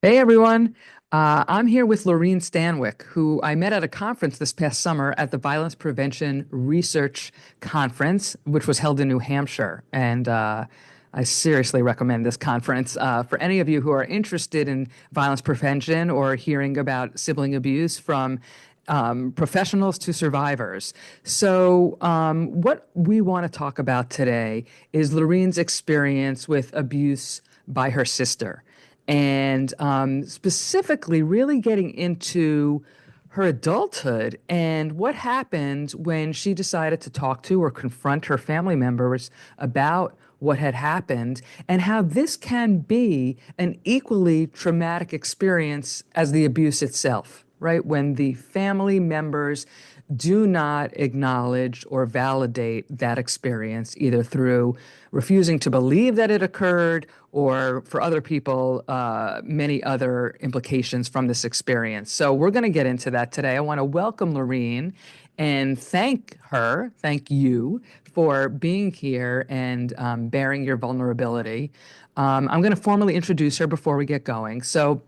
Hey everyone, I'm here with Lorene Stanwick, who I met at a conference this past summer at the Violence Prevention Research Conference, which was held in New Hampshire. And I seriously recommend this conference for any of you who are interested in violence prevention or hearing about sibling abuse from professionals to survivors. What we want to talk about today is Lorene's experience with abuse by her sister and specifically really getting into her adulthood and what happened when she decided to talk to or confront her family members about what had happened and how this can be an equally traumatic experience as the abuse itself, right? When the family members do not acknowledge or validate that experience, either through refusing to believe that it occurred or for other people, many other implications from this experience. So we're going to get into that today. I want to welcome Lorene and thank you for being here and bearing your vulnerability. I'm going to formally introduce her before we get going. So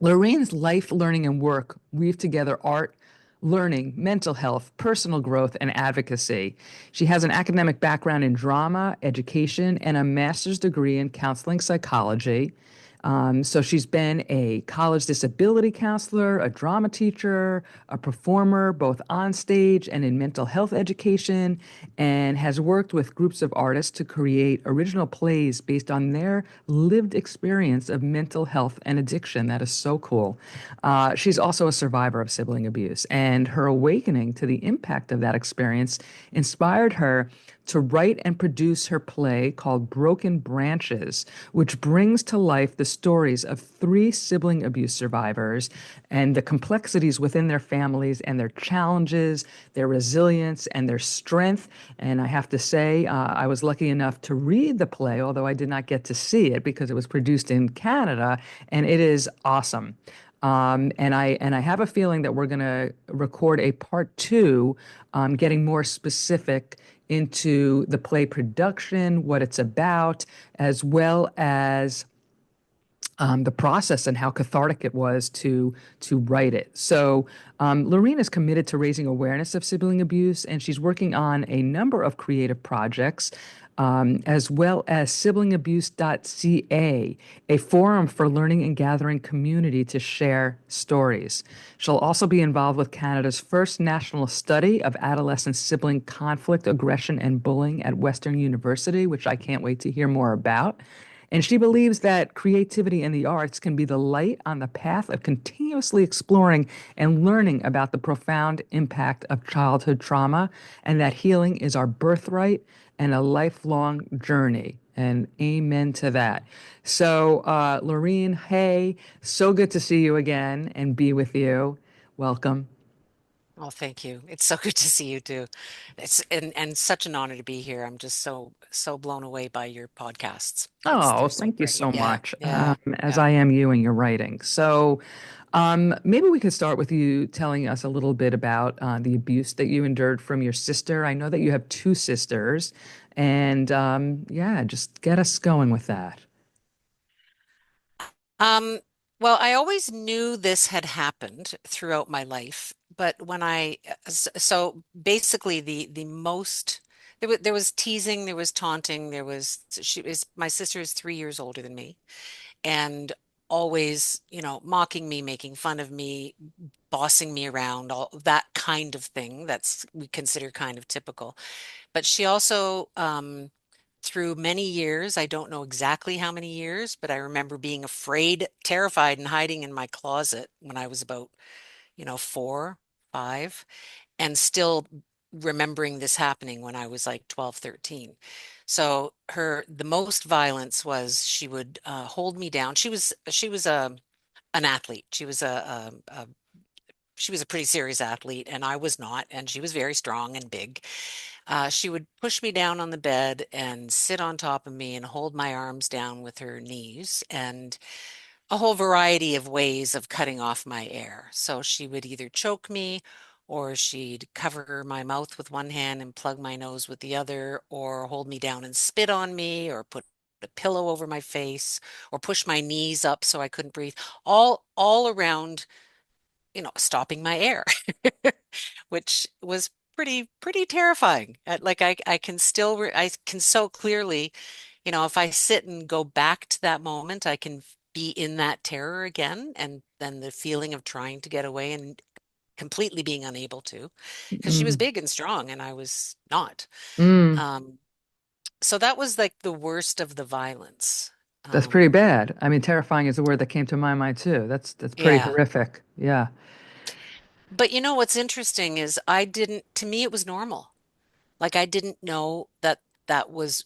Lorene's life, learning, and work weave together art, learning, mental health, personal growth, and advocacy. She has an academic background in drama, education, and a master's degree in counseling psychology. So she's been a college disability counselor, a drama teacher, a performer, both on stage and in mental health education, and has worked with groups of artists to create original plays based on their lived experience of mental health and addiction. That is so cool. She's also a survivor of sibling abuse, and her awakening to the impact of that experience inspired her to write and produce her play called Broken Branches, which brings to life the stories of three sibling abuse survivors and the complexities within their families and their challenges, their resilience, and their strength. And I have to say, I was lucky enough to read the play, although I did not get to see it because it was produced in Canada, and it is awesome. And I have a feeling that we're going to record a part two, getting more specific into the play production, what it's about, as well as the process and how cathartic it was to write it. So, Lorene is committed to raising awareness of sibling abuse, and she's working on a number of creative projects, as well as siblingabuse.ca, a forum for learning and gathering community to share stories. She'll also be involved with Canada's first national study of adolescent sibling conflict, aggression, and bullying at Western University, which I can't wait to hear more about. And she believes that creativity and the arts can be the light on the path of continuously exploring and learning about the profound impact of childhood trauma, and that healing is our birthright and a lifelong journey. And amen to that. So, Lorene, hey, so good to see you again and be with you. Welcome. Oh, thank you. It's so good to see you too. It's such an honor to be here. I'm just so blown away by your podcasts. Oh, They're so thank you great. so Yeah, much, yeah, as yeah. I am you and your writing. So, maybe we could start with you telling us a little bit about the abuse that you endured from your sister. I know that you have two sisters, and yeah, just get us going with that. Um, well, I always knew this had happened throughout my life, but so basically the most there was teasing, there was taunting, there was she was my sister is 3 years older than me, and always, mocking me, making fun of me, bossing me around, all that kind of thing that's we consider kind of typical. But she also, through many years, I don't know exactly how many years, but I remember being afraid, terrified, and hiding in my closet when I was about, 4, 5, and still remembering this happening when I was like 12, 13. So the most violence was she would hold me down. She was an athlete. She was a pretty serious athlete, and I was not, and she was very strong and big. She would push me down on the bed and sit on top of me and hold my arms down with her knees, and a whole variety of ways of cutting off my air. So she would either choke me, or she'd cover my mouth with one hand and plug my nose with the other, or hold me down and spit on me, or put a pillow over my face or push my knees up so I couldn't breathe, all around, stopping my air, which was pretty terrifying. Like I can still I can so clearly, if I sit and go back to that moment, I can be in that terror again, and then the feeling of trying to get away and completely being unable to, because she was Mm. big and strong and I was not. Mm. Um, so that was like the worst of the violence. That's pretty Um, bad. I mean, terrifying is the word that came to my mind too. That's pretty yeah. horrific. Yeah. But what's interesting is to me, it was normal. Like I didn't know that that was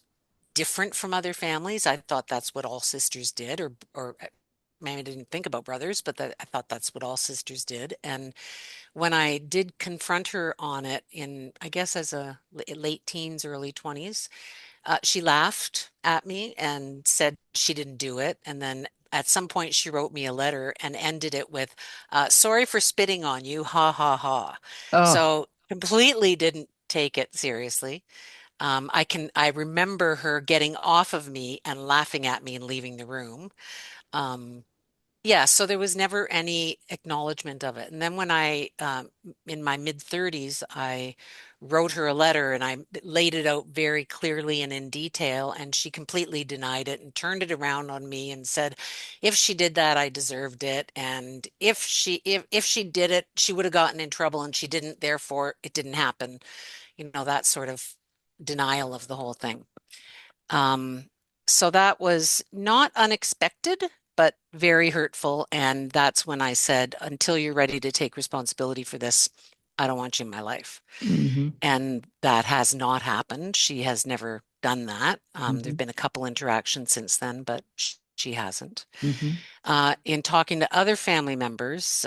different from other families. I thought that's what all sisters did, or maybe I didn't think about brothers, but I thought that's what all sisters did. And when I did confront her on it in, I guess, as a late teens, early 20s, she laughed at me and said she didn't do it. And then at some point, she wrote me a letter and ended it with, "Sorry for spitting on you, ha ha ha." Oh. So completely didn't take it seriously. I remember her getting off of me and laughing at me and leaving the room. Um, yeah, so there was never any acknowledgement of it. And then when in my mid 30s, I wrote her a letter and I laid it out very clearly and in detail, and she completely denied it and turned it around on me and said, if she did that, I deserved it. And if she did it, she would have gotten in trouble, and she didn't, therefore it didn't happen. That sort of denial of the whole thing. Um, so that was not unexpected, but very hurtful. And that's when I said, until you're ready to take responsibility for this, I don't want you in my life. Mm-hmm. And that has not happened. She has never done that. There Mm-hmm. have been a couple interactions since then, but she hasn't. Mm-hmm. In talking to other family members,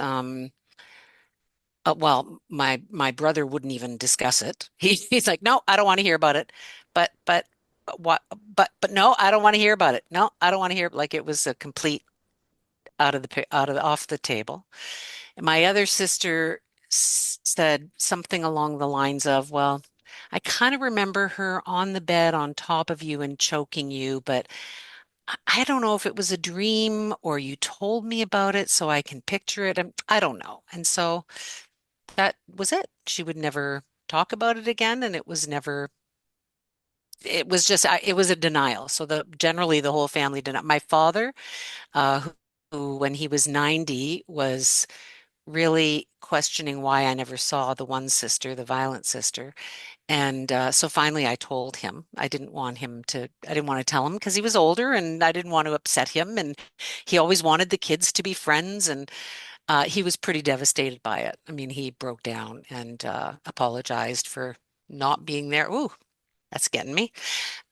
well, my brother wouldn't even discuss it. He's like, no, I don't want to hear about it. But what? But no, I don't want to hear about it. No, I don't want to hear. Like it was a complete out of off the table. And my other sister said something along the lines of, well, I kind of remember her on the bed on top of you and choking you, but I don't know if it was a dream or you told me about it, so I can picture it. I don't know. And so that was it. She would never talk about it again, and it was just, it was a denial. So generally the whole family denied. My father, who when he was 90 was really questioning why I never saw the one sister, the violent sister. And so finally I told him. I didn't want to tell him because he was older and I didn't want to upset him. And he always wanted the kids to be friends. And he was pretty devastated by it. I mean, he broke down and apologized for not being there. Ooh, that's getting me.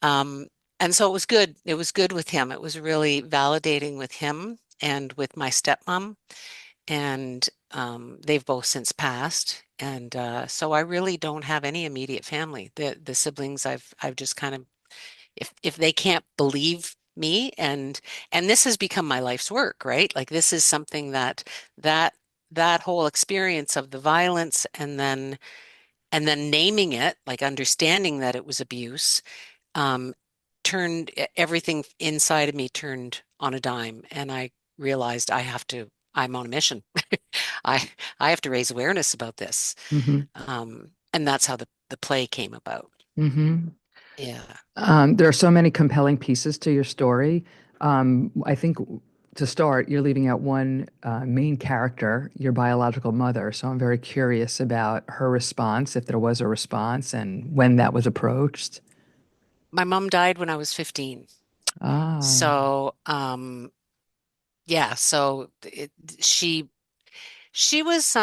Um, and so it was good. It was good with him. It was really validating with him and with my stepmom. And they've both since passed. And so I really don't have any immediate family. The siblings I've just kind of, if they can't believe me, and this has become my life's work, right? Like this is something that that whole experience of the violence, and then naming it, like understanding that it was abuse, um, turned everything inside of me turned on a dime, and I realized I'm on a mission. I I have to raise awareness about this. Mm-hmm. And that's how the play came about. Mm-hmm. Yeah. There are so many compelling pieces to your story. I think to start, you're leaving out one main character, your biological mother. So I'm very curious about her response, if there was a response, and when that was approached. My mom died when I was 15. Ah. So, yeah, so she she was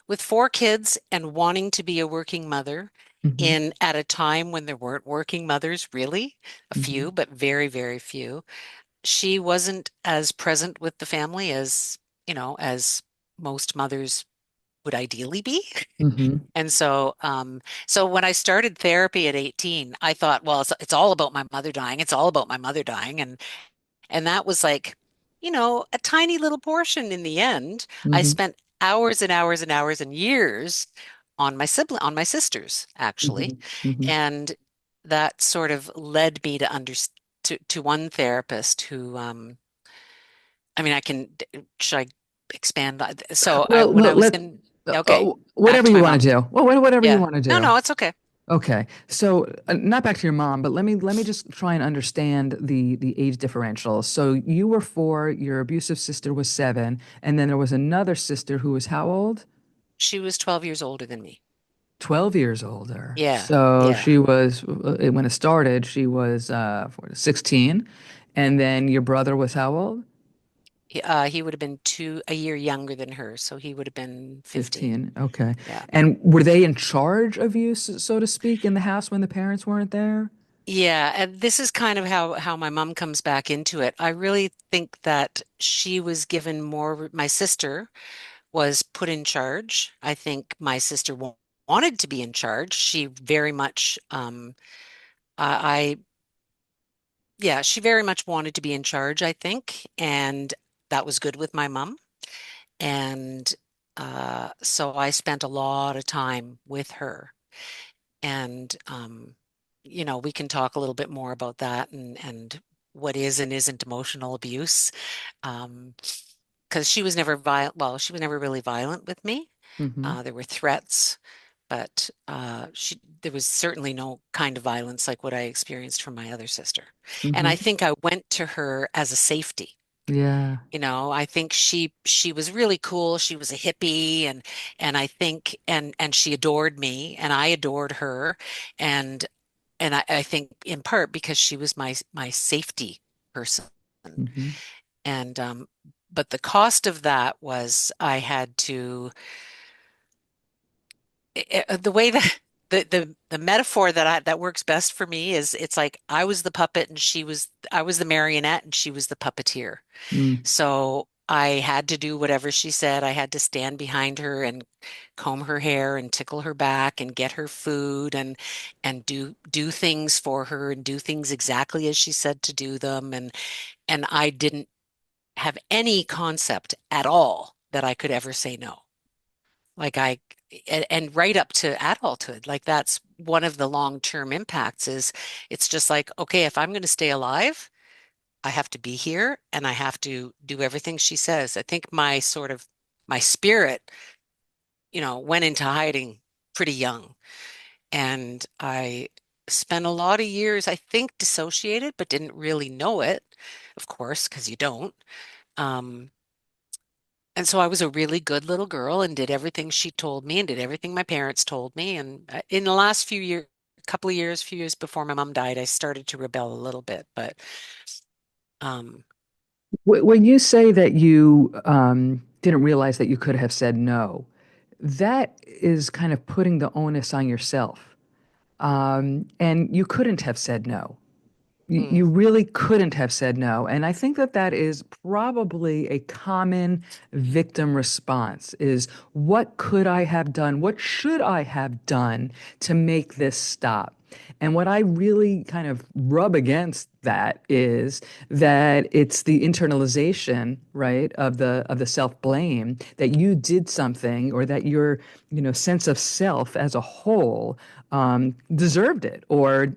with four kids and wanting to be a working mother Hmm. in at a time when there weren't working mothers, really, a Hmm. few, but very, very few. She wasn't as present with the family as most mothers would ideally be. Hmm. And so when I started therapy at 18, I thought, well, it's all about my mother dying. It's all about my mother dying. And that was like, a tiny little portion in the end. I Hmm. spent hours and hours and hours and years on my sisters, actually. Hmm. Hmm. And that sort of led me to to one therapist who, I mean, should I expand on, so I, Well, when I was let in, okay, back whatever to you my want mom. to do. Well, whatever you Yeah. want to No, do. no, it's okay. Okay. So, not back to your mom, but let me just try and understand the age differential. So, you were 4, your abusive sister was 7, and then there was another sister who was how old? She was 12 years older than me. 12 years older. Yeah. So, Yeah. she was when it started, she was 16, and then your brother was how old? He would have been a year younger than her, so he would have been 15. 15. Okay. Yeah. And were they in charge of you, so to speak, in the house when the parents weren't there? Yeah, and this is kind of how my mom comes back into it. I really think that she was given more, my sister was put in charge. I think my sister wanted to be in charge. She very much I yeah, she very much wanted to be in charge, I think, and that was good with my mom. And so I spent a lot of time with her. And we can talk a little bit more about that and what is and isn't emotional abuse. Um, because she was never violent. Well, she was never really violent with me. Mm-hmm. There were threats, but there was certainly no kind of violence like what I experienced from my other sister. And I Mm-hmm. think I went to her as a safety. Yeah. I think she was really cool. She was a hippie, and I think and she adored me and I adored her, and I think in part because she was my safety person. Mm-hmm. And but the cost of that was I had to the way that the metaphor that works best for me is it's like I was the puppet and I was the marionette and she was the puppeteer. Mm. So I had to do whatever she said. I had to stand behind her and comb her hair and tickle her back and get her food and do things for her and do things exactly as she said to do them. And I didn't have any concept at all that I could ever say no. Like and right up to adulthood, like that's one of the long-term impacts is it's just like, okay, if I'm going to stay alive, I have to be here and I have to do everything she says. I think my spirit, went into hiding pretty young. And I spent a lot of years, I think, dissociated, but didn't really know it, of course, because you don't. Um, and so I was a really good little girl and did everything she told me and did everything my parents told me. And in the last few years before my mom died, I started to rebel a little bit. But um, When you say that you didn't realize that you could have said no, that is kind of putting the onus on yourself. And you couldn't have said no. You mm, really couldn't have said no. And I think that that is probably a common victim response is what could I have done? What should I have done to make this stop? And what I really kind of rub against that is that it's the internalization, right, of the self-blame that you did something or that your, sense of self as a whole deserved it or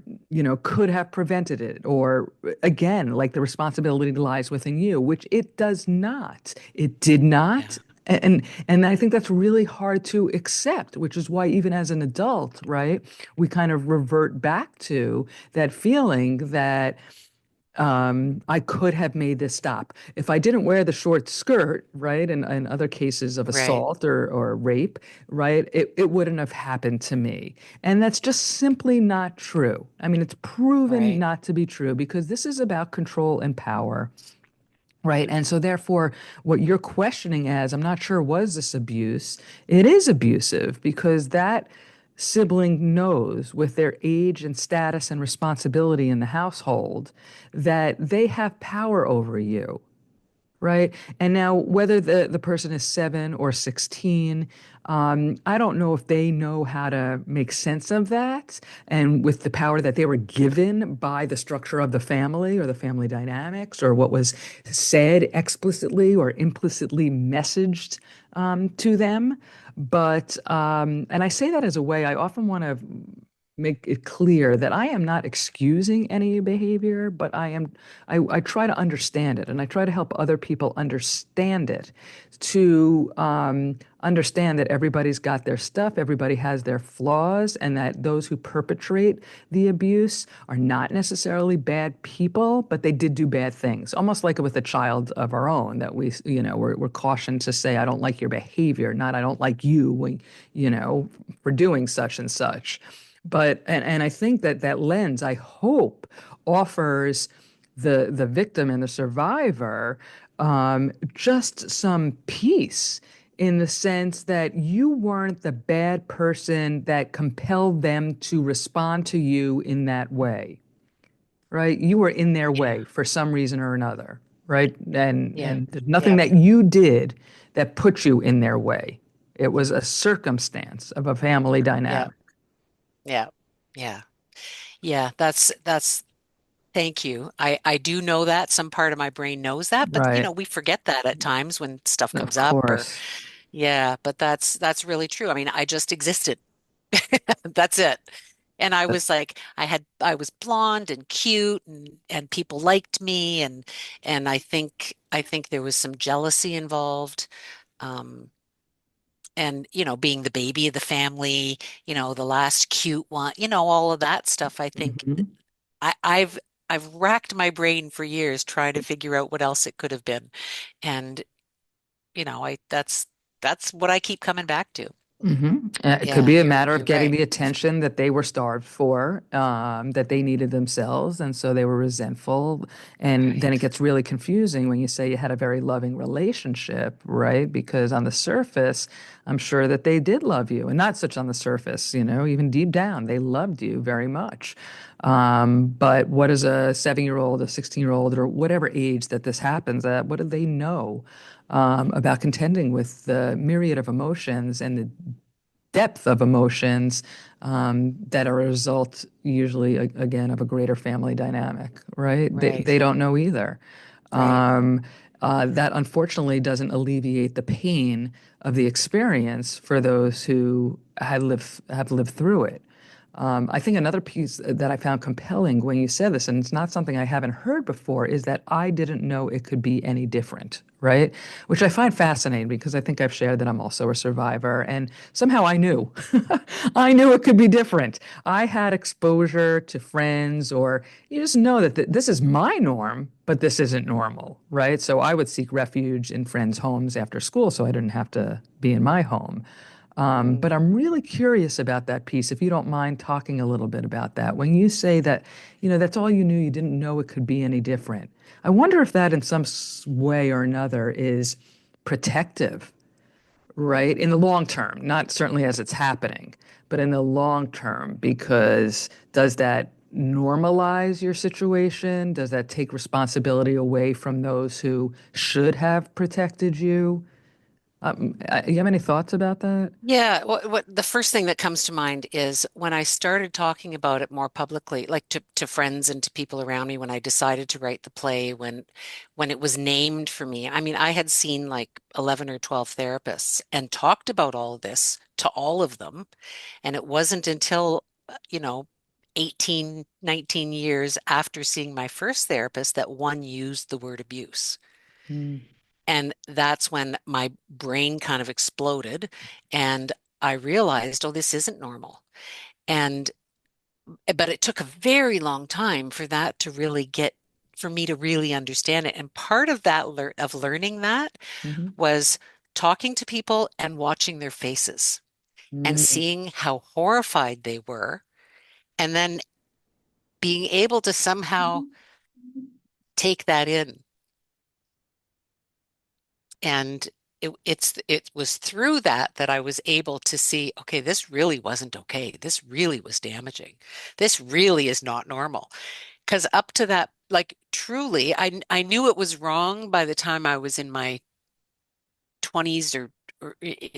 could have prevented it or again like the responsibility lies within you, which it does not. It did not. yeah, And I think that's really hard to accept, which is why even as an adult, right, we kind of revert back to that feeling that I could have made this stop. If I didn't wear the short skirt, right, and other cases of right, assault or rape, right, it wouldn't have happened to me. And that's just simply not true. I mean, it's proven right. not to be true because this is about control and power. Right. And so, therefore, what you're questioning as, I'm not sure, was this abuse? It is abusive because that sibling knows with their age and status and responsibility in the household that they have power over you. Right. And now, whether the person is 7 or 16, I don't know if they know how to make sense of that. And with the power that they were given by the structure of the family or the family dynamics or what was said explicitly or implicitly messaged to them. But, and I say that as a way I often want to make it clear that I am not excusing any behavior, but I try to understand it and I try to help other people understand it, to understand that everybody's got their stuff, everybody has their flaws, and that those who perpetrate the abuse are not necessarily bad people, but they did do bad things. Almost like with a child of our own that we're cautioned to say, I don't like your behavior, not I don't like you for doing such and such. And I think that that lens, I hope, offers the victim and the survivor just some peace in the sense that you weren't the bad person that compelled them to respond to you in that way, right? You were in their Yeah. way for some reason or another, right? Yeah. And there's nothing Yeah. that you did that put you in their way. It was a circumstance of a family Yeah. dynamic, Yeah. Yeah. Yeah. That's thank you. I do know that. Some part of my brain knows that, but right? we forget that at times when stuff Of comes up or course. yeah, but that's really true. I mean, I just existed. That's it. And I was like, I was blonde and cute and people liked me and I think there was some jealousy involved. Um and being the baby of the family, the last cute one, all of that stuff. I think Mhm. I, I've I've racked my brain for years trying to figure out what else it could have been. And I that's what I keep coming back to. It could Yeah, be a you're matter of you're getting right. the attention that they were starved for, that they needed themselves, and so they were resentful. And then it Right. gets really confusing when you say you had a very loving relationship, right? Because on the surface, I'm sure that they did love you, and not such on the surface, even deep down, they loved you very much. But what does a 7-year-old, a 16-year-old, or whatever age that this happens at, what do they know? About contending with the myriad of emotions and the depth of emotions that are a result, usually, again, of a greater family dynamic, right? Right. They don't know either. Right. Um, that unfortunately doesn't alleviate the pain of the experience for those who have lived through it. I think another piece that I found compelling when you said this, and it's not something I haven't heard before, is that I didn't know it could be any different, right? Which I find fascinating because I think I've shared that I'm also a survivor, and somehow I knew. I knew it could be different. I had exposure to friends, or you just know that this is my norm, but this isn't normal, right? So I would seek refuge in friends' homes after school so I didn't have to be in my home. But Mm. I'm really curious about that piece, if you don't mind talking a little bit about that. When you say that, that's all you knew, you didn't know it could be any different. I wonder if that in some way or another is protective, right? In the long term, not certainly as it's happening, but in the long term, because does that normalize your situation? Does that take responsibility away from those who should have protected you? You have any thoughts about that? Yeah, what the first thing that comes to mind is when I started talking about it more publicly, like to friends and to people around me when I decided to write the play, when it was named for me. I mean, I had seen like 11 or 12 therapists and talked about all of this to all of them, and it wasn't until, 18, 19 years after seeing my first therapist that one used the word abuse. Mm, And that's when my brain kind of exploded and I realized, oh, this isn't normal. And but it took a very long time for that to really get for me to really understand it. And part of that of learning that mhm, was talking to people and watching their faces and mm, seeing how horrified they were and then being able to somehow take that in. And it was through that that I was able to see, okay, this really wasn't okay. This really was damaging. This really is not normal. Because up to that, like truly, I knew it was wrong by the time I was in my 20s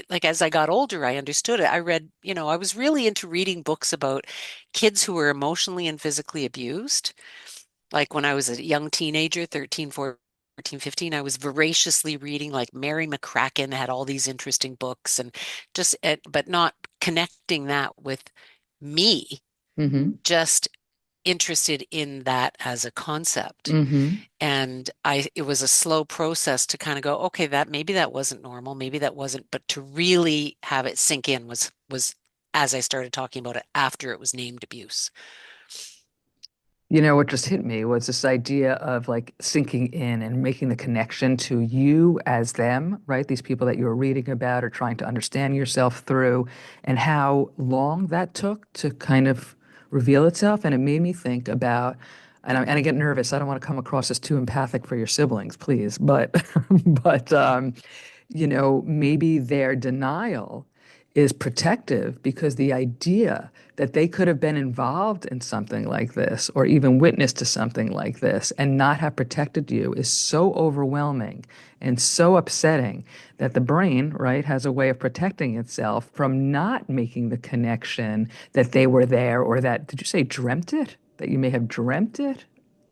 like as I got older, I understood it. I read, I was really into reading books about kids who were emotionally and physically abused. Like when I was a young teenager, 13, 14, 15, I was voraciously reading like Mary McCracken had all these interesting books and but not connecting that with me. Mm-hmm. just interested in that as a concept. Mm-hmm. And it was a slow process to kind of go, okay, that maybe that wasn't normal, maybe that wasn't, but to really have it sink in was as I started talking about it after it was named abuse. You know, what just hit me was this idea of like sinking in and making the connection to you as them, right? These people that you were reading about or trying to understand yourself through, and how long that took to kind of reveal itself. And it made me think about, and I get nervous. I don't want to come across as too empathic for your siblings, please, but, but, maybe their denial is protective because the idea that they could have been involved in something like this or even witness to something like this and not have protected you is so overwhelming and so upsetting that the brain, right, has a way of protecting itself from not making the connection that they were there or that, did you say dreamt it? That you may have dreamt it?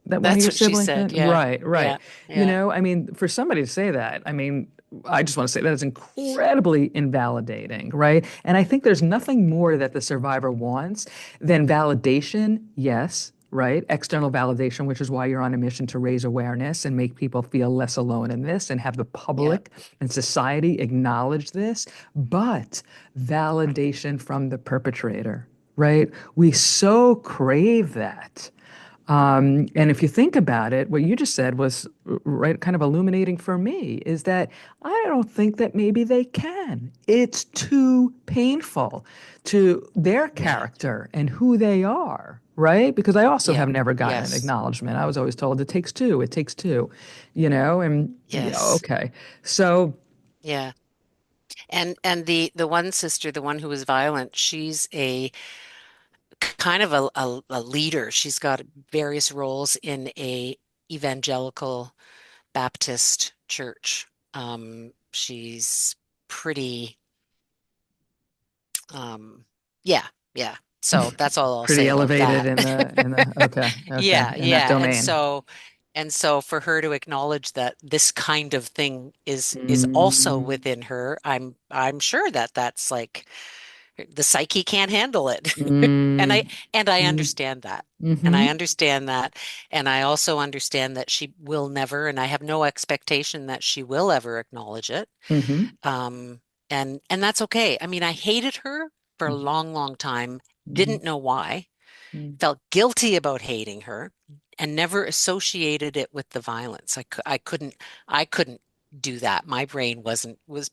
That one of That's your what she siblings said. did? Yeah. Right, right. Yeah. Yeah. I mean, for somebody to say that, I mean, I just want to say that is incredibly invalidating, right? And I think there's nothing more that the survivor wants than validation, yes, right? External validation, which is why you're on a mission to raise awareness and make people feel less alone in this and have the Yeah. public and society acknowledge this, but validation from the perpetrator, right? We so crave that. And if you think about it, what you just said was right, kind of illuminating for me is that I don't think that maybe they can. It's too painful to their Yeah. character and who they are, right? Because I also Yeah. have never gotten an Yes. acknowledgement. I was always told it takes two, and yeah, Yes. okay. So, Yeah. And the one sister, the one who was violent, she's a kind of a leader. She's got various roles in a evangelical Baptist church. She's pretty, um, yeah, yeah. So that's all I'll pretty say about elevated that. in the okay, Yeah, in that yeah. And domain. so for her to acknowledge that this kind of thing is also Mm, within her, I'm sure that that's like the psyche can't handle it. And I mm, and I mm, understand that. And I mm-hmm, understand that. And I also understand that she will never, and I have no expectation that she will ever acknowledge it. mm-hmm. Um, and that's okay. I mean, I hated her for a long, long time, didn't know why, Mhm. felt guilty about hating her, and never associated it with the violence. I couldn't do that. My brain was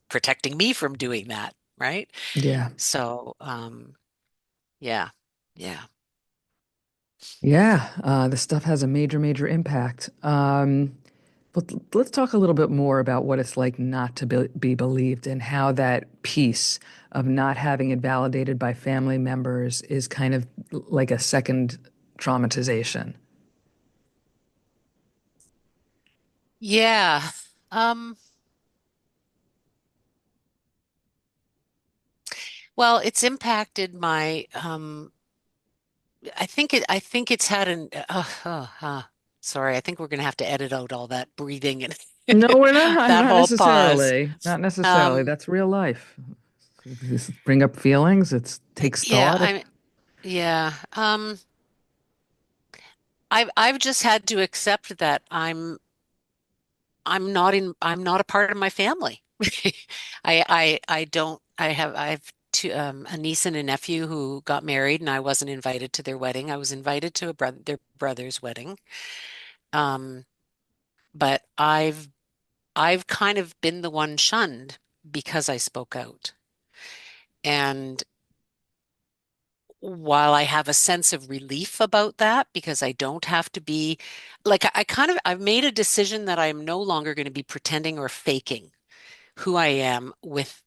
protecting me from doing that, right? Yeah. So, yeah, yeah. Yeah. This stuff has a major, major impact. But let's talk a little bit more about what it's like not to be believed and how that piece of not having it validated by family members is kind of like a second traumatization. Yeah. Um, well, it's impacted my I think it's had an sorry, I think we're gonna have to edit out all that breathing and No, we're not. that Not whole pause. necessarily. Not necessarily. Um, That's real life. This bring up feelings. It takes yeah, thought. yeah. I've just had to accept that I'm not a part of my family. I don't I have a niece and a nephew who got married and I wasn't invited to their wedding. I was invited to their brother's wedding. Um, but I've kind of been the one shunned because I spoke out. And while I have a sense of relief about that because I don't have to be like I've made a decision that I'm no longer going to be pretending or faking who I am with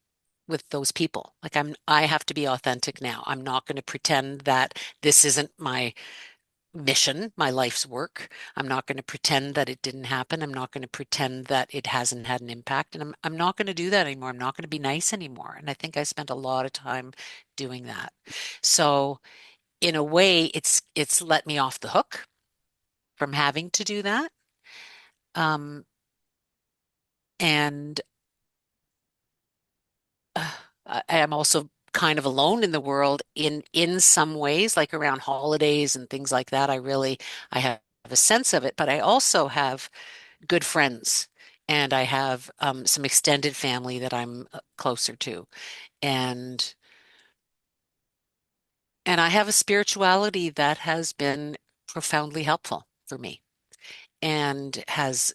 those people. Like I have to be authentic now. I'm not going to pretend that this isn't my mission, my life's work. I'm not going to pretend that it didn't happen. I'm not going to pretend that it hasn't had an impact. And I'm not going to do that anymore. I'm not going to be nice anymore. And I think I spent a lot of time doing that. So in a way, it's let me off the hook from having to do that. Um, and I am also kind of alone in the world in some ways, like around holidays and things like that. I have a sense of it, but I also have good friends, and I have some extended family that I'm closer to, and I have a spirituality that has been profoundly helpful for me and has,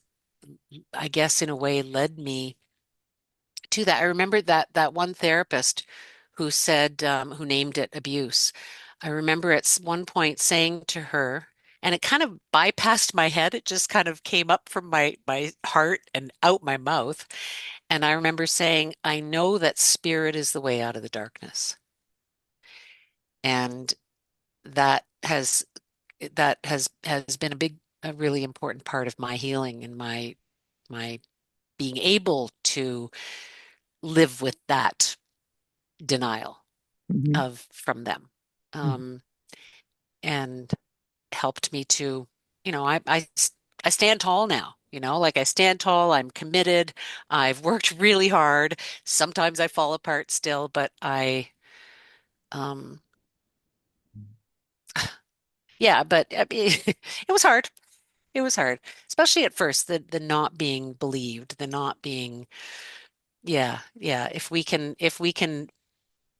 I guess, in a way, led me to that. I remember that one therapist who said, who named it abuse. I remember at one point saying to her, and it kind of bypassed my head. It just kind of came up from my heart and out my mouth. And I remember saying, I know that spirit is the way out of the darkness. And that has has been a really important part of my healing and my being able to live with that denial Mhm. of from them. Um, and helped me to, I stand tall now, like I stand tall, I'm committed, I've worked really hard. Sometimes I fall apart still, but um, yeah, but I mean, it was hard. It was hard, especially at first, the not being believed, the not being, yeah, yeah. If we can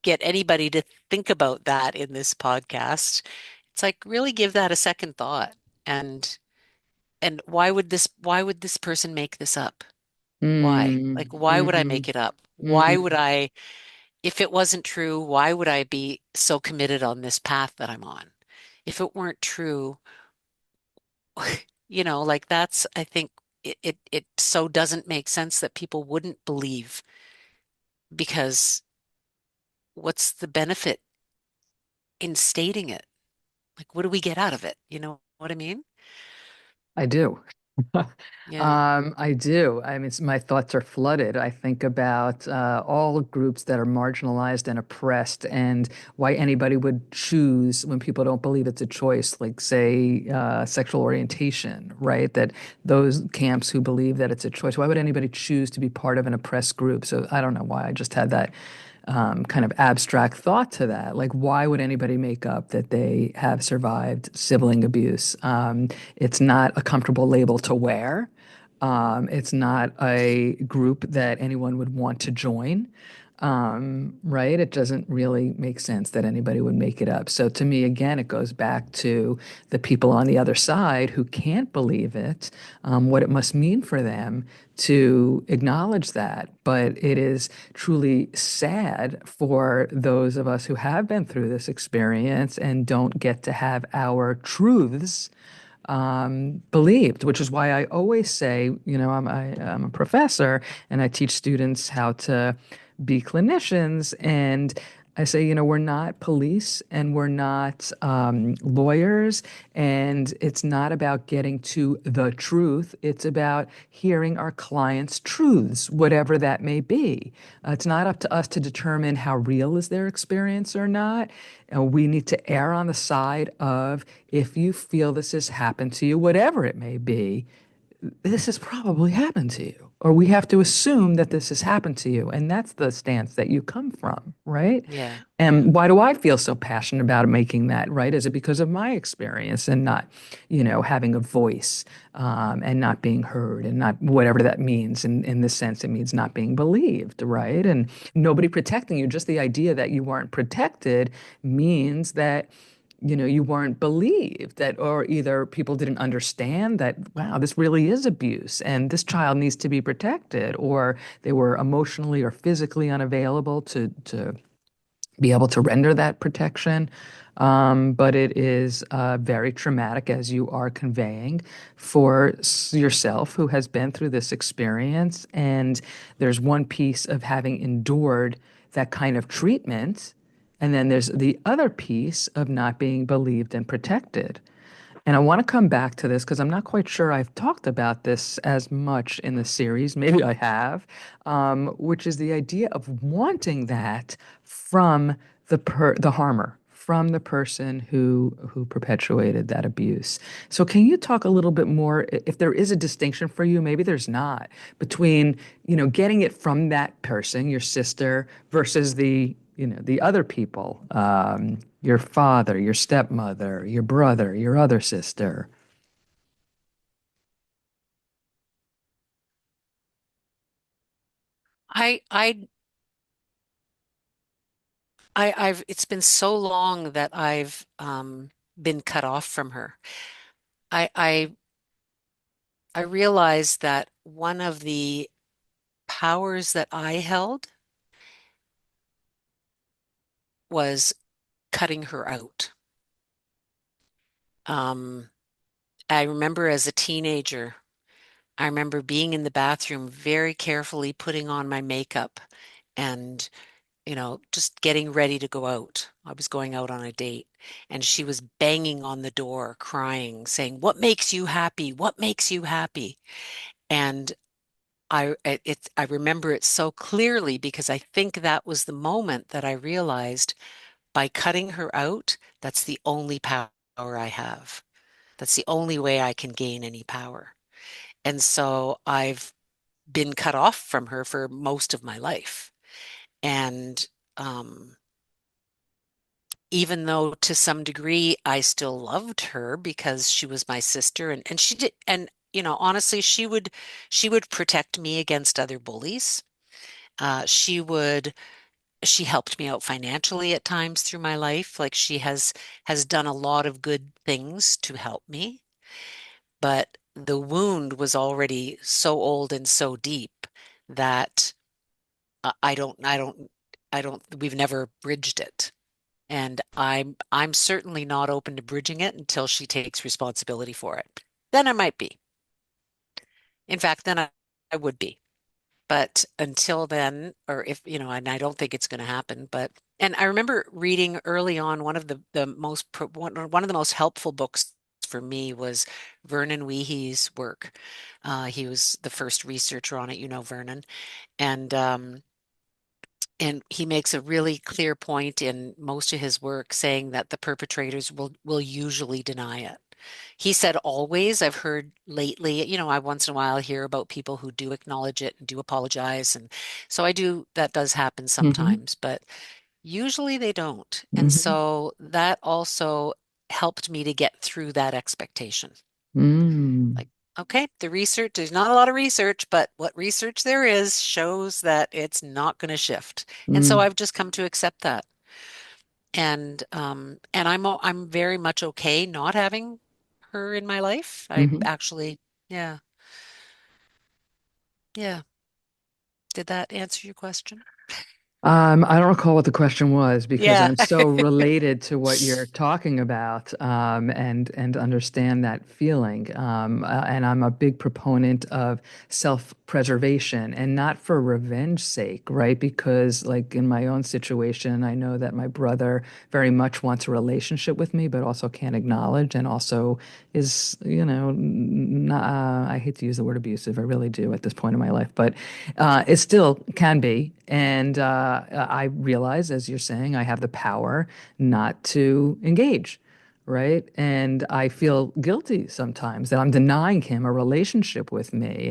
get anybody to think about that in this podcast, it's like really give that a second thought. And why would this person make this up? Why? Like, Mm, why would I mhm, make it up? Why would mm. I, if it wasn't true, why would I be so committed on this path that I'm on? If it weren't true, like that's, I think it so doesn't make sense that people wouldn't believe, because what's the benefit in stating it? Like, what do we get out of it? You know what I mean? I do. Yeah. I do. I mean, my thoughts are flooded. I think about all groups that are marginalized and oppressed, and why anybody would choose when people don't believe it's a choice, like, say, sexual orientation, right? That those camps who believe that it's a choice, why would anybody choose to be part of an oppressed group? So I don't know why. I just had that kind of abstract thought to that. Like, why would anybody make up that they have survived sibling abuse? It's not a comfortable label to wear. It's not a group that anyone would want to join. Right? It doesn't really make sense that anybody would make it up. So to me, again, it goes back to the people on the other side who can't believe it, what it must mean for them to acknowledge that. But it is truly sad for those of us who have been through this experience and don't get to have our truths believed, which is why I always say, I'm a professor and I teach students how to be clinicians. And I say, we're not police and we're not lawyers. And it's not about getting to the truth. It's about hearing our clients' truths, whatever that may be. It's not up to us to determine how real is their experience or not. And we need to err on the side of, if you feel this has happened to you, whatever it may be, this has probably happened to you, or we have to assume that this has happened to you. And that's the stance that you come from, right? Yeah. Yeah. And why do I feel so passionate about making that, right? Is it because of my experience and not, having a voice, and not being heard, and not whatever that means in the sense it means not being believed, right? And nobody protecting you. Just the idea that you weren't protected means that you weren't believed, that, or either people didn't understand that, wow, this really is abuse and this child needs to be protected, or they were emotionally or physically unavailable to be able to render that protection. But it is very traumatic, as you are conveying, for yourself who has been through this experience. And there's one piece of having endured that kind of treatment, and then there's the other piece of not being believed and protected. And I want to come back to this because I'm not quite sure I've talked about this as much in the series. Maybe I have, which is the idea of wanting that from the harmer, from the person who perpetuated that abuse. So can you talk a little bit more, if there is a distinction for you, maybe there's not, between, getting it from that person, your sister, versus the the other people, your father, your stepmother, your brother, your other sister. I I I've it's been so long that I've been cut off from her. I I I realized that one of the powers that I held was cutting her out. Um, I remember as a teenager, I remember being in the bathroom very carefully putting on my makeup and, just getting ready to go out. I was going out on a date and she was banging on the door, crying, saying, "What makes you happy? What makes you happy?" And I remember it so clearly because I think that was the moment that I realized by cutting her out, that's the only power I have. That's the only way I can gain any power. And so I've been cut off from her for most of my life. And um, even though to some degree I still loved her because she was my sister and she did, and honestly, she would protect me against other bullies. She helped me out financially at times through my life. Like she has done a lot of good things to help me, but the wound was already so old and so deep that I don't, we've never bridged it. And I'm certainly not open to bridging it until she takes responsibility for it. Then I might be. In fact, then I would be. But until then, or if, and I don't think it's going to happen, but, and I remember reading early on one of the most, one of the most helpful books for me was Vernon Weehy's work. He was the first researcher on it, Vernon. And, and he makes a really clear point in most of his work saying that the perpetrators will usually deny it. He said always. I've heard lately, I once in a while hear about people who do acknowledge it and do apologize. And so that does happen Hmm. sometimes, but usually they don't. And Hmm. so that also helped me to get through that expectation. Mm. Like, okay, there's not a lot of research, but what research there is shows that it's not going to shift. And so Mm. I've just come to accept that. And I'm very much okay not having her in my life. I Hmm. actually, yeah, yeah. Did that answer your question? I don't recall what the question was because Yeah. I'm so related to what you're talking about, and understand that feeling. And I'm a big proponent of self-preservation and not for revenge sake, right? Because like in my own situation, I know that my brother very much wants a relationship with me, but also can't acknowledge and also is, not, I hate to use the word abusive, I really do at this point in my life, but it still can be. And I realize, as you're saying, I have the power not to engage, right? And I feel guilty sometimes that I'm denying him a relationship with me.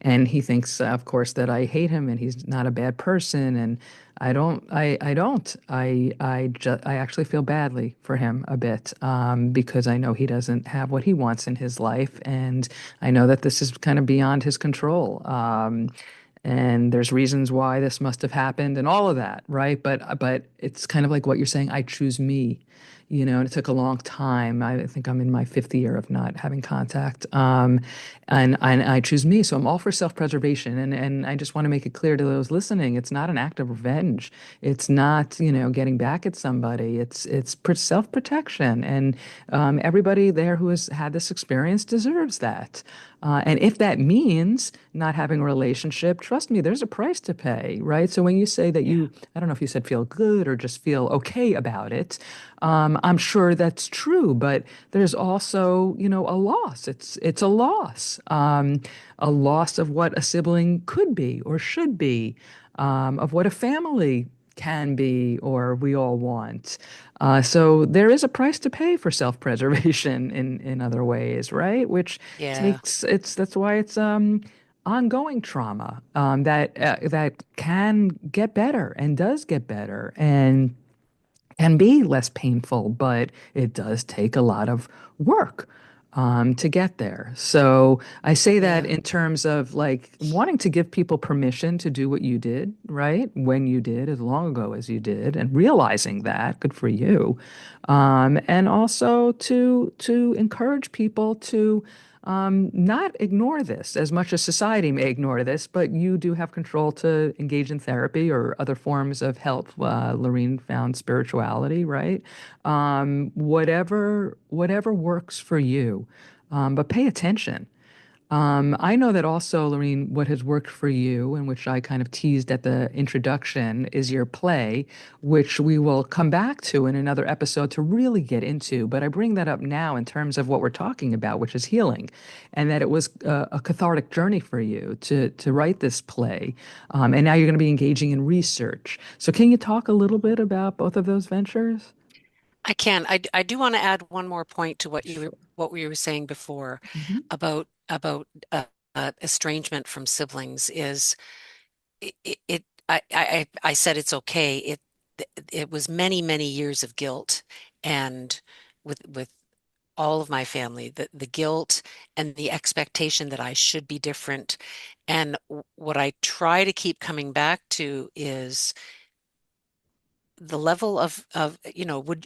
And he thinks, of course, that I hate him and he's not a bad person. And I don't. I actually feel badly for him a bit, because I know he doesn't have what he wants in his life. And I know that this is kind of beyond his control. And there's reasons why this must have happened and all of that, right? But it's kind of like what you're saying. I choose me, and it took a long time. I think I'm in my fifth year of not having contact, and I choose me. So I'm all for self-preservation, and I just want to make it clear to those listening, it's not an act of revenge. It's not, getting back at somebody. It's self-protection, and everybody there who has had this experience deserves that. And if that means not having a relationship, trust me, there's a price to pay, right? So when you say that Yeah. I don't know if you said feel good or just feel okay about it, I'm sure that's true, but there's also, a loss. It's a loss of what a sibling could be or should be, of what a family can be or we all want. So there is a price to pay for self-preservation in other ways, right? Which Yeah. takes it's that's why it's ongoing trauma that can get better and does get better and can be less painful, but it does take a lot of work to get there. So I say that Yeah. in terms of like wanting to give people permission to do what you did, right? When you did, as long ago as you did, and realizing that, good for you. And also to encourage people to not ignore this as much as society may ignore this, but you do have control to engage in therapy or other forms of help. Lorene found spirituality, right? Whatever works for you, but pay attention. I know that also, Lorene, what has worked for you, and which I kind of teased at the introduction, is your play, which we will come back to in another episode to really get into. But I bring that up now in terms of what we're talking about, which is healing, and that it was a cathartic journey for you to write this play. And now you're going to be engaging in research. So can you talk a little bit about both of those ventures? I can. I do want to add one more point to Sure. what we were saying before Mhm. about estrangement from siblings is I said it's okay. It was many years of guilt and with all of my family, the guilt and the expectation that I should be different. And what I try to keep coming back to is the level of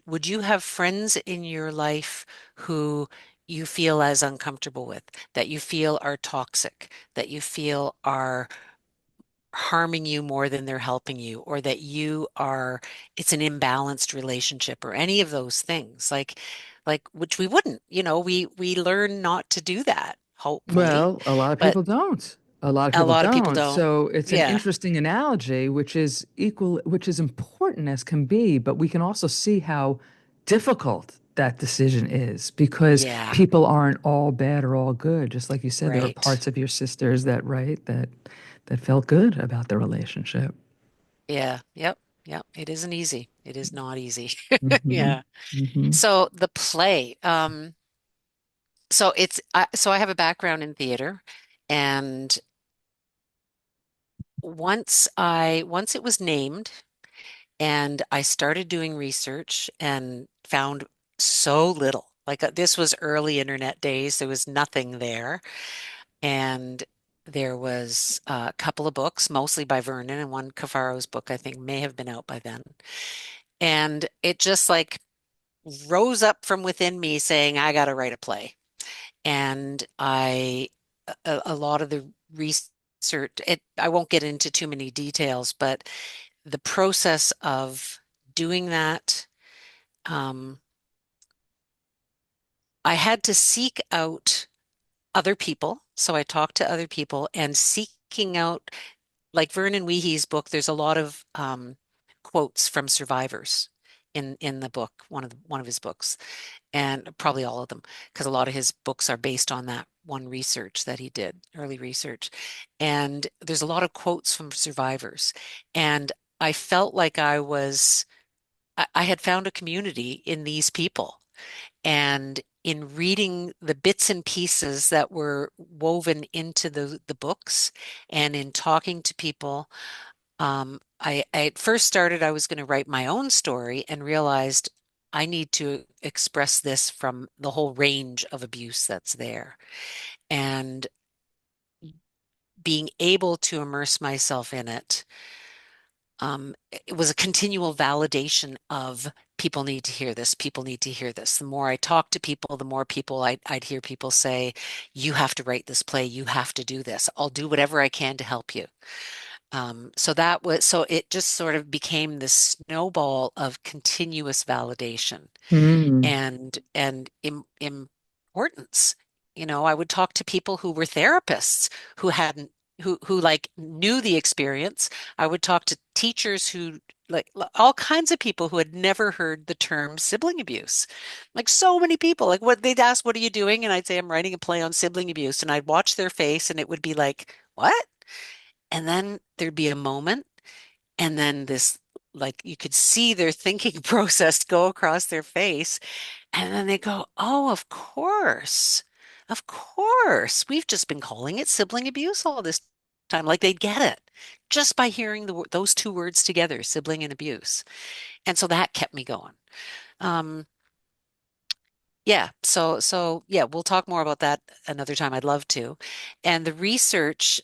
would you have friends in your life who you feel as uncomfortable with, that you feel are toxic, that you feel are harming you more than they're helping you, or that it's an imbalanced relationship, or any of those things, like which we wouldn't, we learn not to do that, hopefully, Well, a lot of but people don't. A lot of a people lot of people don't. don't. So it's an Yeah, interesting analogy, which is important as can be, but we can also see how difficult that decision is because yeah, people aren't all bad or all good. Just like you said, there were right. parts of your sisters that, right, that felt good about the relationship. Yeah, yep. It isn't easy. It is not easy. Hmm. Yeah. Hmm. So the play, so I have a background in theater, and once it was named, and I started doing research and found so little. Like, this was early internet days. There was nothing there, and there was a couple of books, mostly by Vernon, and one Cafaro's book I think may have been out by then. And it just like rose up from within me saying, I got to write a play. And a lot of the research, I won't get into too many details, but the process of doing that, um, I had to seek out other people. So I talked to other people, and seeking out, like Vernon Weehy's book, there's a lot of quotes from survivors in the book, one of his books, and probably all of them, because a lot of his books are based on that one research that he did, early research. And there's a lot of quotes from survivors. And I felt like I had found a community in these people. And in reading the bits and pieces that were woven into the books, and in talking to people, I at first started, I was going to write my own story, and realized I need to express this from the whole range of abuse that's there. And being able to immerse myself in it, it was a continual validation of, people need to hear this, people need to hear this. The more I talked to people, the more people I'd hear people say, you have to write this play, you have to do this. I'll do whatever I can to help you. So it just sort of became this snowball of continuous validation Hmm. and importance. I would talk to people who were therapists, who hadn't who like knew the experience. I would talk to teachers who, like, all kinds of people who had never heard the term sibling abuse. Like, so many people, like, what they'd ask, what are you doing? And I'd say, I'm writing a play on sibling abuse. And I'd watch their face, and it would be like, what? And then there'd be a moment, and then this, like, you could see their thinking process go across their face. And then they go, oh, of course. Of course, we've just been calling it sibling abuse all this time. Like they'd get it just by hearing those two words together, sibling and abuse. And so that kept me going. Um, yeah, so yeah, we'll talk more about that another time. I'd love to. And the research,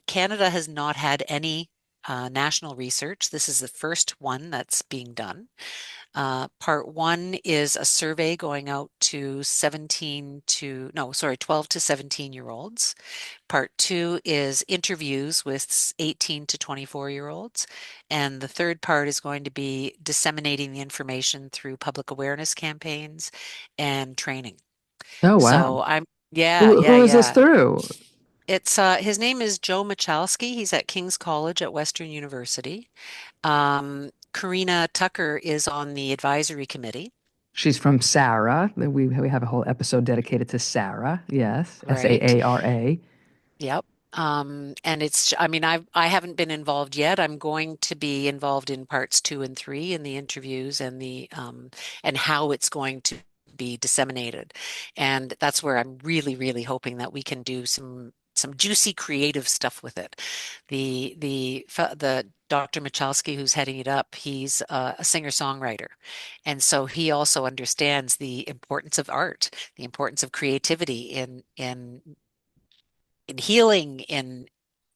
Canada has not had any national research. This is the first one that's being done. Part one is a survey going out to 17 to, no, sorry, 12 to 17-year olds. Part two is interviews with 18 to 24-year olds. And the third part is going to be disseminating the information through public awareness campaigns and training. Oh, wow. So yeah, Who yeah, is this yeah. through? It's his name is Joe Michalski. He's at King's College at Western University. Karina Tucker is on the advisory committee, She's from Sarah. We have a whole episode dedicated to Sarah. Yes, right? Saara. Yep. And I mean, I haven't been involved yet. I'm going to be involved in parts two and three in the interviews and and how it's going to be disseminated. And that's where I'm really, really hoping that we can do some juicy creative stuff with it. The Dr. Michalski who's heading it up, he's a singer-songwriter. And so he also understands the importance of art, the importance of creativity in healing, in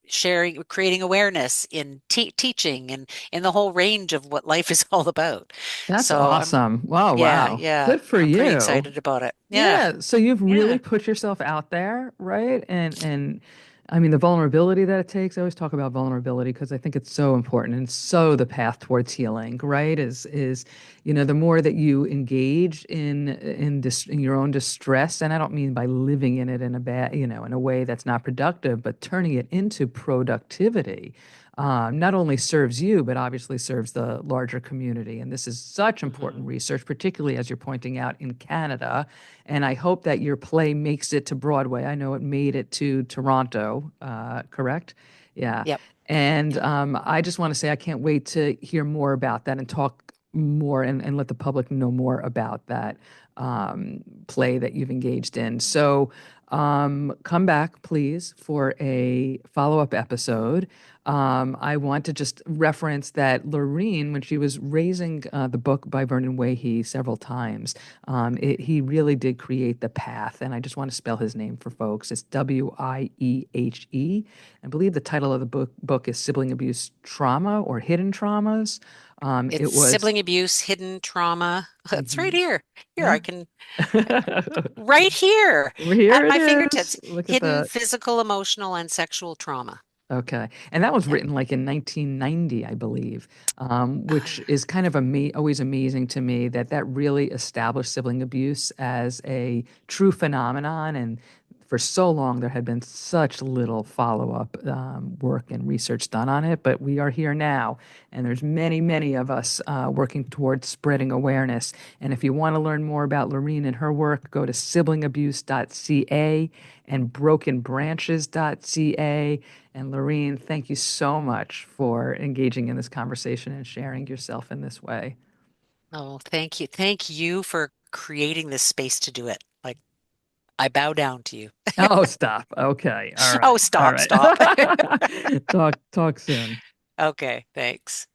sharing, creating awareness, in teaching, and in the whole range of what life is all about. That's So awesome. Wow, yeah, wow. yeah, Good for I'm pretty you. excited about it. Yeah, Yeah, so you've really yeah. put yourself out there, right? And I mean the vulnerability that it takes. I always talk about vulnerability because I think it's so important and so the path towards healing, right? The more that you engage in your own distress, and I don't mean by living in it in a bad, in a way that's not productive, but turning it into productivity. Not only serves you, but obviously serves the larger community. And this is such important Hmm. research, particularly as you're pointing out in Canada, and I hope that your play makes it to Broadway. I know it made it to Toronto, correct? Yeah. Yep, And yep. I just want to say I can't wait to hear more about that and talk more and let the public know more about that play that you've engaged in. So come back, please, for a follow-up episode. I want to just reference that Lorene, when she was raising the book by Vernon Wahey several times, he really did create the path. And I just want to spell his name for folks. It's Wiehe. I believe the title of the book is Sibling Abuse Trauma or Hidden Traumas. It's It was, sibling abuse, hidden trauma. It's right mhm, here. Here, I yeah. can, right here Here at it my is. fingertips. Look at Hidden that. physical, emotional, and sexual trauma. Okay. And that was Yeah. written like in 1990, I believe, which Uh, is kind of always amazing to me that that really established sibling abuse as a true phenomenon. And for so long, there had been such little follow-up work and research done on it. But we are here now, and there's many, many of us working towards spreading awareness. And if you want to learn more about Lorene and her work, go to siblingabuse.ca and brokenbranches.ca. And Lorene, thank you so much for engaging in this conversation and sharing yourself in this way. oh, thank you. Thank you for creating this space to do it. Like, I bow down to you. Oh, stop. Okay. All Oh, right. All stop, right. stop. Talk soon. Okay, thanks.